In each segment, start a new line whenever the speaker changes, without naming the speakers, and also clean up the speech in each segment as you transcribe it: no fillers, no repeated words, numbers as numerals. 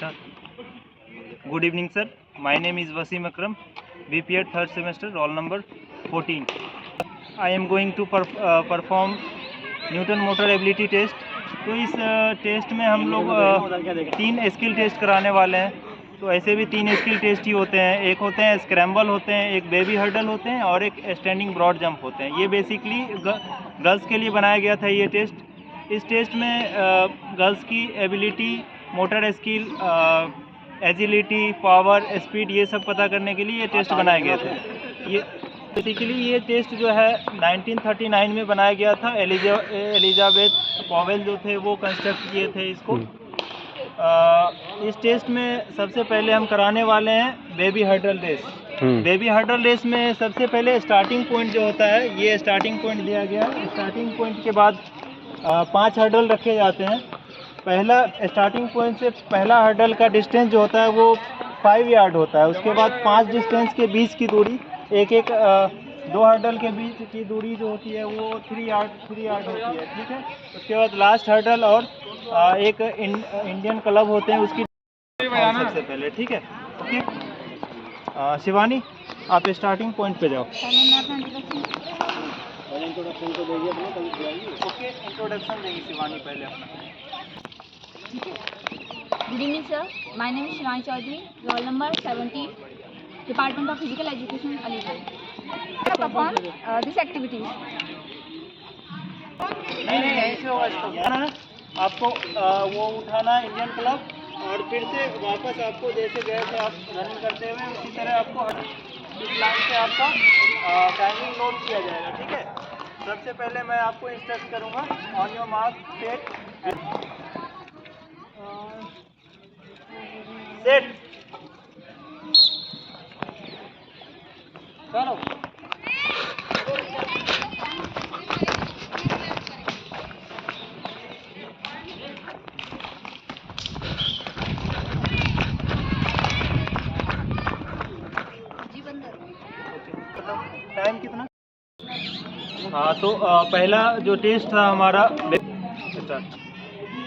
Start. Good evening, sir. My name is Wasim Akram, BPEd third semester, roll number 14. I am going to perform Newton motor ability test. तो इस test में हम लोग 3 skill test कराने वाले हैं। तो ऐसे भी 3 स्किल टेस्ट ही होते हैं, एक होते हैं स्क्रैम्बल होते हैं, एक बेबी हर्डल होते हैं और एक स्टैंडिंग ब्रॉड जंप होते हैं। ये बेसिकली गर्ल्स के लिए बनाया गया था ये टेस्ट। इस टेस्ट में गर्ल्स की ability, motor skill, agility, power, speed, ये सब पता करने के लिए ये टेस्ट बनाए गए थे। ये बेसिकली ये टेस्ट जो है 1939 में बनाया गया था। एलिजाबेथ पॉवेल जो थे वो कंस्ट्रक्ट किए थे इसको। इस टेस्ट में सबसे पहले हम कराने वाले हैं baby hurdle race. Baby hurdle race में सबसे पहले स्टार्टिंग पॉइंट जो होता है, ये स्टार्टिंग पॉइंट दिया गया है। स्टार्टिंग पॉइंट के बाद 5 हर्डल रखे जाते हैं। पहला स्टार्टिंग पॉइंट से पहला हर्डल का डिस्टेंस जो होता है वो 5 यार्ड होता है। उसके बाद 5 डिस्टेंस के बीच की दूरी, एक 2 हर्डल के बीच की दूरी जो होती है वो 3 यार्ड होती है, ठीक है। उसके बाद लास्ट हर्डल और एक इंडियन क्लब होते हैं उसकी सबसे पहले, ठीक है। ओके, शिवानी आप स्टार्टिंग पॉइंट पे जाओ। ओके, इंट्रोडक्शन देंगी शिवानी पहले अपना।
Good evening, sir. My name is Shivani Chaudhary, roll number 17, Department of Physical Education, Aligarh. I perform this activities.
नहीं ऐसे होगा इसको आपको वो उठाना इंडियन क्लब और फिर से वापस आपको जैसे गए थे आप रनिंग करते हुए उसी तरह आपको इस लाइन से आपका टाइमिंग नोट किया जाएगा, ठीक है। सबसे पहले मैं आपको इंस्ट्रक्ट करूँगा, ऑन योर मार्क सेट चलो। टाइम कितना? हाँ, तो पहला जो टेस्ट था हमारा,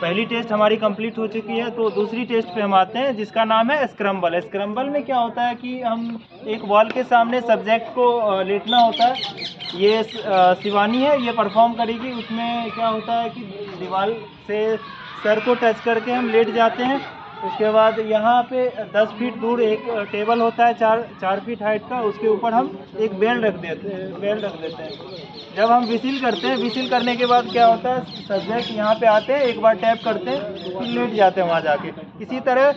पहली टेस्ट हमारी कंप्लीट हो चुकी है। तो दूसरी टेस्ट पे हम आते हैं जिसका नाम है स्क्रम्बल। स्क्रम्बल में क्या होता है कि हम एक वॉल के सामने सब्जेक्ट को लेटना होता है। ये शिवानी है, ये परफॉर्म करेगी। उसमें क्या होता है कि दीवार से सर को टच करके हम लेट जाते हैं। उसके बाद यहाँ पे 10 फीट दूर एक टेबल होता है 4 फीट हाइट का, उसके ऊपर हम एक बेल्ट रख देते हैं। जब हम विसिल करते हैं, विसिल करने के बाद क्या होता है, सब्जेक्ट यहाँ पे आते हैं, एक बार टैप करते हैं, फिर लेट जाते हैं वहाँ जाके। इसी तरह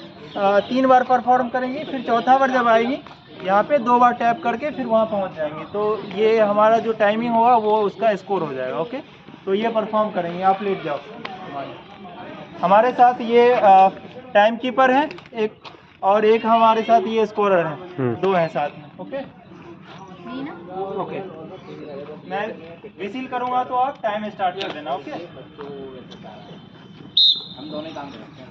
3 बार परफॉर्म करेंगे, फिर चौथा बार जब आएगी यहाँ पे 2 बार टैप करके फिर वहाँ पहुँच जाएंगे। तो ये हमारा जो टाइमिंग होगा वो उसका स्कोर हो जाएगा। ओके, तो ये परफॉर्म करेंगे। आप लेट जाओ। हमारे साथ ये टाइम कीपर है एक, और एक हमारे साथ ये स्कोरर है, 2 हैं साथ में। ओके ओके, मैं विसिल करूंगा तो आप टाइम स्टार्ट कर देना। ओके, हम दोनों काम करते हैं।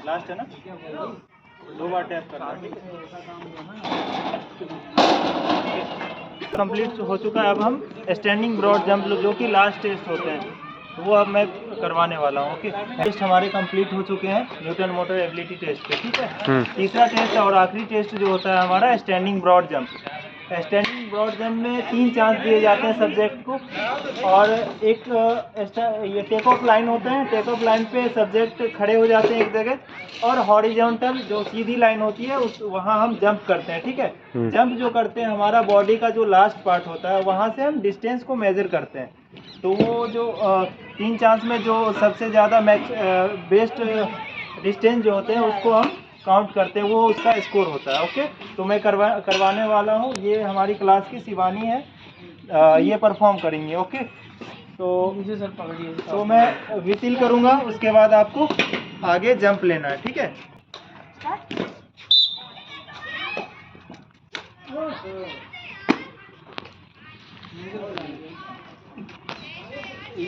लास्ट है ना, 2 बार टैप करना, ठीक है। कंप्लीट हो चुका है। अब हम स्टैंडिंग ब्रॉड जंप जो कि लास्ट टेस्ट होते हैं, तो वो अब मैं करवाने वाला हूँ। ओके, टेस्ट हमारे कंप्लीट हो चुके हैं न्यूटन मोटर एबिलिटी टेस्ट पे, ठीक है। तीसरा टेस्ट और आखिरी टेस्ट जो होता है हमारा standing broad jump. Standing broad jump में 3 चांस दिए जाते हैं सब्जेक्ट को, और एक ये टेक ऑफ लाइन होते हैं। टेक ऑफ लाइन पे सब्जेक्ट खड़े हो जाते हैं एक जगह, और हॉरिजॉन्टल जो सीधी लाइन होती है उस वहाँ हम जंप करते हैं, ठीक है। जंप जो करते हैं, हमारा बॉडी का जो लास्ट पार्ट होता है वहाँ से हम डिस्टेंस को मेजर करते हैं। तो वो जो 3 चांस में जो सबसे ज़्यादा बेस्ट डिस्टेंस जो होते हैं उसको हम काउंट करते हैं, वो उसका स्कोर होता है। ओके, तो मैं करवाने वाला हूँ। ये हमारी क्लास की शिवानी है, ये परफॉर्म करेंगे। ओके, तो मैं विसिल करूँगा, उसके बाद आपको आगे जंप लेना है, ठीक है।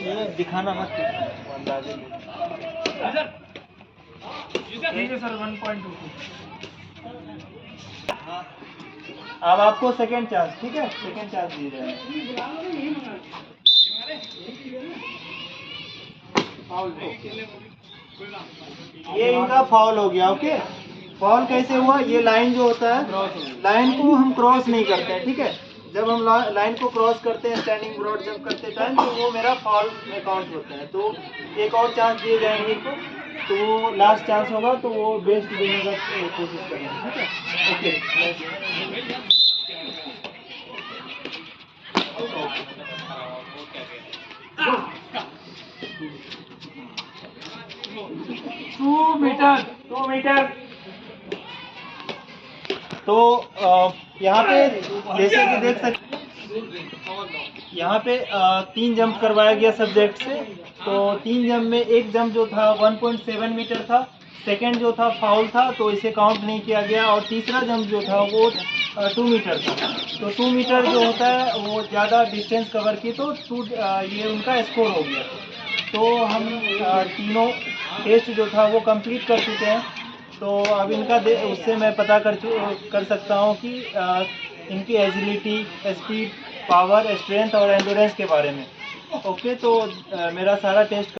ये दिखाना मत, अंदाजे
ठीक है सर 1.2।
अब आपको सेकंड चांस, ठीक है, सेकंड चांस दिए जाएंगे। ये इनका फाउल हो गया। ओके, फाउल कैसे हुआ? ये लाइन जो होता है, लाइन को हम क्रॉस नहीं करते हैं, ठीक है। जब हम लाइन को क्रॉस करते हैं स्टैंडिंग ब्रॉड जब करते टाइम, तो वो मेरा फाउल में काउंट होता है। तो एक और चांस दिए जाएंगे इनको, तो वो लास्ट चांस होगा, तो वो बेस्ट देने का कोशिश करेंगे, ठीक है। Okay,
2 metre.
2 मीटर। तो यहाँ पे जैसे कि देख सकते, यहाँ पे 3 जंप करवाया गया सब्जेक्ट से। तो 3 जंप में एक जंप जो था 1.7 मीटर था, सेकंड जो था फाउल था, तो इसे काउंट नहीं किया गया। और तीसरा जंप जो था वो 2 मीटर था। तो 2 मीटर जो होता है वो ज़्यादा डिस्टेंस कवर की, तो ये उनका स्कोर हो गया। तो हम तीनों टेस्ट जो था वो कंप्लीट कर चुके हैं। तो अब इनका उससे मैं पता कर सकता हूँ कि इनकी एजिलिटी, स्पीड, पावर, स्ट्रेंथ और एंडोरेंस के बारे में। ओके, तो मेरा सारा टेस्ट